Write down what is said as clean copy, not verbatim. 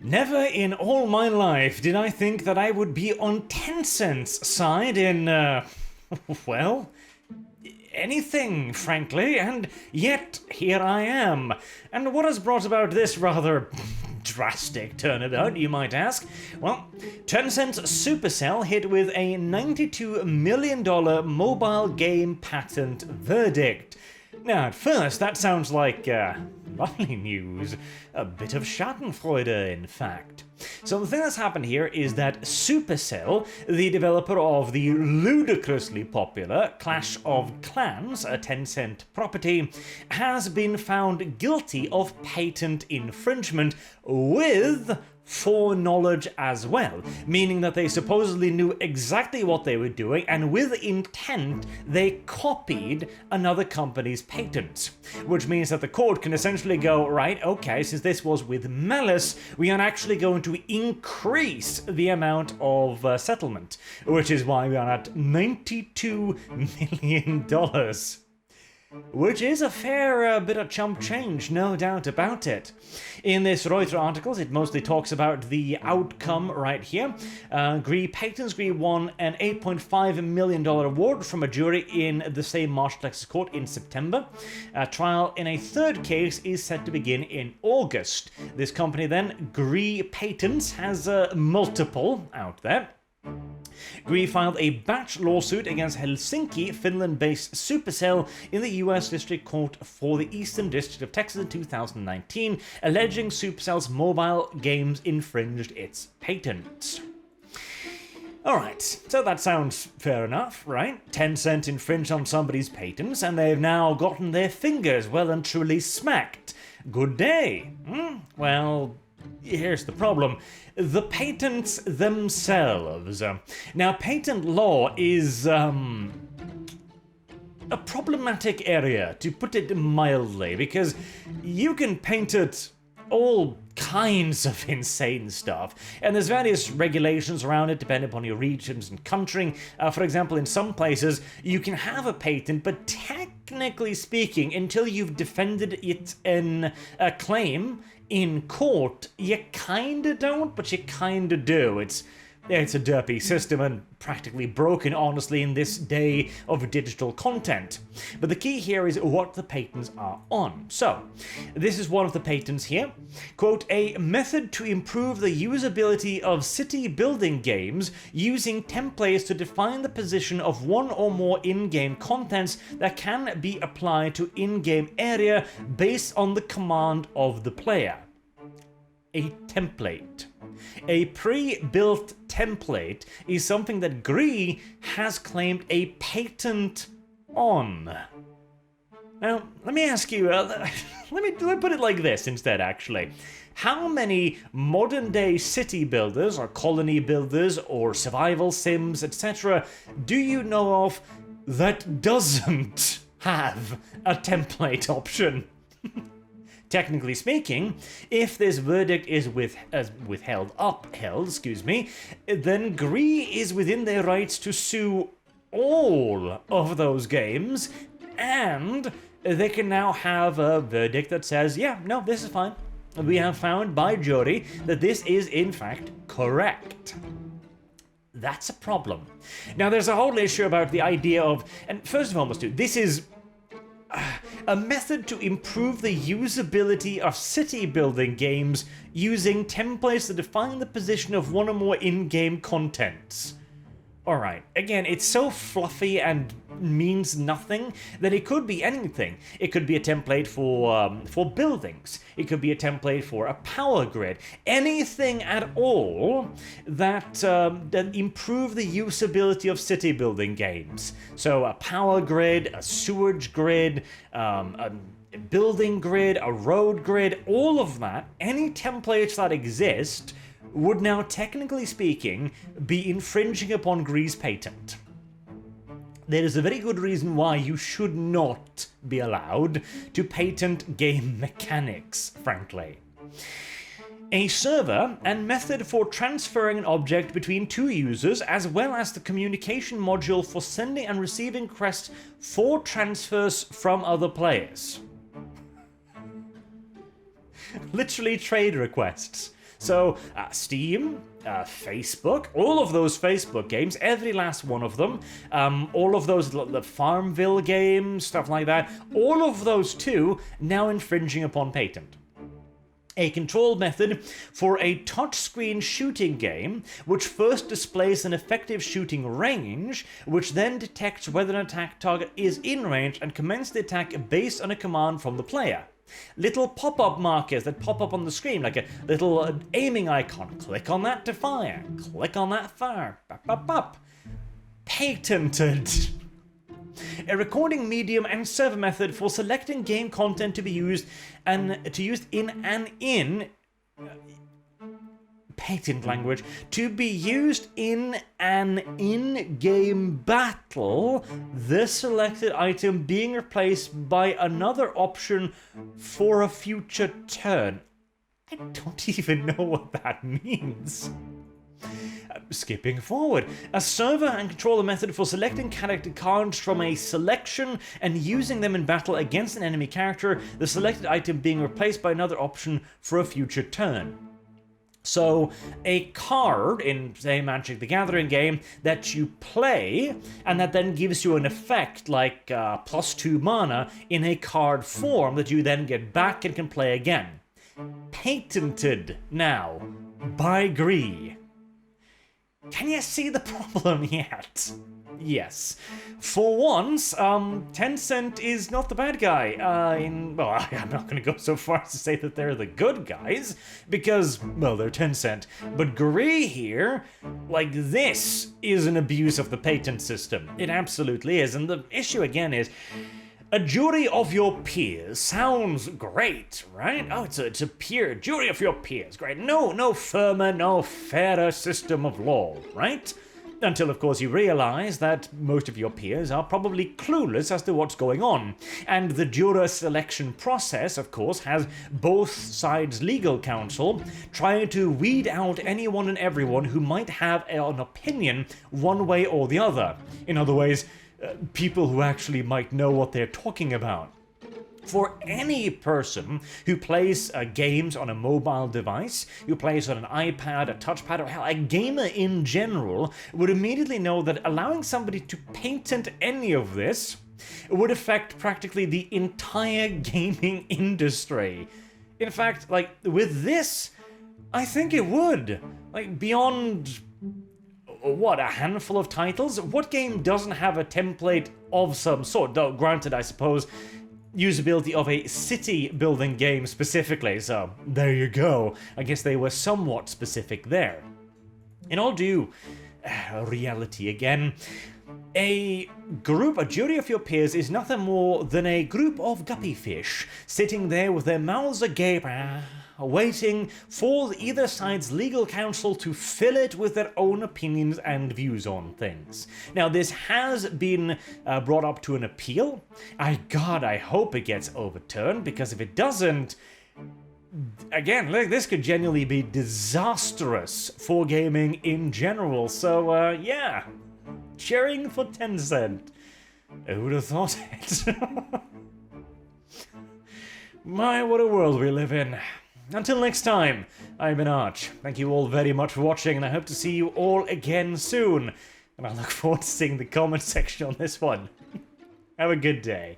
Never in all my life did I think that I would be on Tencent's side in, well, anything, frankly, and yet here I am. And what has brought about this rather drastic turnabout, you might ask? Well, Tencent's Supercell hit with a $92 million mobile game patent verdict. Now, at first, that sounds like, lovely news. A bit of Schadenfreude, in fact. So the thing that's happened here is that Supercell, the developer of the ludicrously popular Clash of Clans, a Tencent property, has been found guilty of patent infringement with foreknowledge as well, meaning that they supposedly knew exactly what they were doing, and with intent they copied another company's patents, which means that the court can essentially go, right, okay, since this was with malice, we are actually going to increase the amount of settlement, which is why we are at $92 million. Which is a fair bit of chump change, no doubt about it. In this Reuters article, it mostly talks about the outcome right here. Patents won an $8.5 million award from a jury in the same Marsh Texas court in September. A trial in a third case is set to begin in August. This company then, Gree Patents, has multiple out there. Gree filed a batch lawsuit against Helsinki, Finland-based Supercell in the US District Court for the Eastern District of Texas in 2019, alleging Supercell's mobile games infringed its patents. Alright, so that sounds fair enough, right? Tencent infringed on somebody's patents, and they've now gotten their fingers well and truly smacked. Good day. Well, here's the problem. The patents themselves. Now, patent law is, a problematic area, to put it mildly, because you can patent all kinds of insane stuff, and there's various regulations around it depending upon your regions and country. For example, in some places you can have a patent, but technically speaking, until you've defended it in a claim in court, you kinda don't, but you kinda do. It's a derpy system and practically broken, honestly, in this day of digital content. But the key here is what the patents are on. So, this is one of the patents here. Quote, a method to improve the usability of city building games using templates to define the position of one or more in-game contents that can be applied to in-game area based on the command of the player. A template. A pre-built template is something that Gree has claimed a patent on. Now, let me ask you, let me put it like this instead, actually. How many modern-day city builders, or colony builders, or survival sims, etc., do you know of that doesn't have a template option? Technically speaking, if this verdict is upheld, then Gree is within their rights to sue all of those games, and they can now have a verdict that says, yeah, no, this is fine. We have found by jury that this is in fact correct. That's a problem. Now, there's a whole issue about the idea of, and first of all, this is a method to improve the usability of city building games using templates to define the position of one or more in-game contents. Alright, again, it's so fluffy and means nothing that it could be anything. It could be a template for buildings. It could be a template for a power grid. Anything at all that improve the usability of city building games. So a power grid, a sewage grid, a building grid, a road grid, all of that, any templates that exist would now, technically speaking, be infringing upon Gree's patent. There is a very good reason why you should not be allowed to patent game mechanics, frankly. A server and method for transferring an object between two users, as well as the communication module for sending and receiving requests for transfers from other players. Literally trade requests. So, Steam, Facebook, all of those Facebook games, every last one of them, all of those, the Farmville games, stuff like that, all of those too, now infringing upon patent. A control method for a touchscreen shooting game, which first displays an effective shooting range, which then detects whether an attack target is in range and commences the attack based on a command from the player. Little pop-up markers that pop up on the screen, like a little aiming icon. Click on that to fire. Click on that fire. Bop, bop, bop. Patented. A recording medium and server method for selecting game content to be used patent language, to be used in an in-game battle, the selected item being replaced by another option for a future turn. I don't even know what that means. Skipping forward, a server and controller method for selecting character cards from a selection and using them in battle against an enemy character, the selected item being replaced by another option for a future turn. So, a card in, say, Magic the Gathering game that you play, and that then gives you an effect like +2 mana in a card form that you then get back and can play again. Patented now by Gree. Can you see the problem yet? Yes. For once, Tencent is not the bad guy. I'm not going to go so far as to say that they're the good guys, because, well, they're Tencent. But Gree here, like, this is an abuse of the patent system. It absolutely is. And the issue, again, is a jury of your peers sounds great, right? Oh, it's a peer, jury of your peers, great. No firmer, no fairer system of law, right? Until, of course, you realize that most of your peers are probably clueless as to what's going on. And the juror selection process, of course, has both sides' legal counsel trying to weed out anyone and everyone who might have an opinion one way or the other. In other ways, people who actually might know what they're talking about. For any person who plays games on a mobile device, who plays on an iPad, a touchpad, or hell, a gamer in general, would immediately know that allowing somebody to patent any of this would affect practically the entire gaming industry. In fact, like, with this, I think it would. Like, beyond what, a handful of titles? What game doesn't have a template of some sort? Though, granted, I suppose, usability of a city-building game specifically, so there you go. I guess they were somewhat specific there. In all due reality again, a jury of your peers is nothing more than a group of guppy fish sitting there with their mouths agape, waiting for either side's legal counsel to fill it with their own opinions and views on things. Now, this has been brought up to an appeal. I hope it gets overturned, because if it doesn't, again, this could genuinely be disastrous for gaming in general. So, yeah, cheering for Tencent. Who would have thought it? My, what a world we live in. Until next time, I've been Arch. Thank you all very much for watching, and I hope to see you all again soon. And I look forward to seeing the comment section on this one. Have a good day.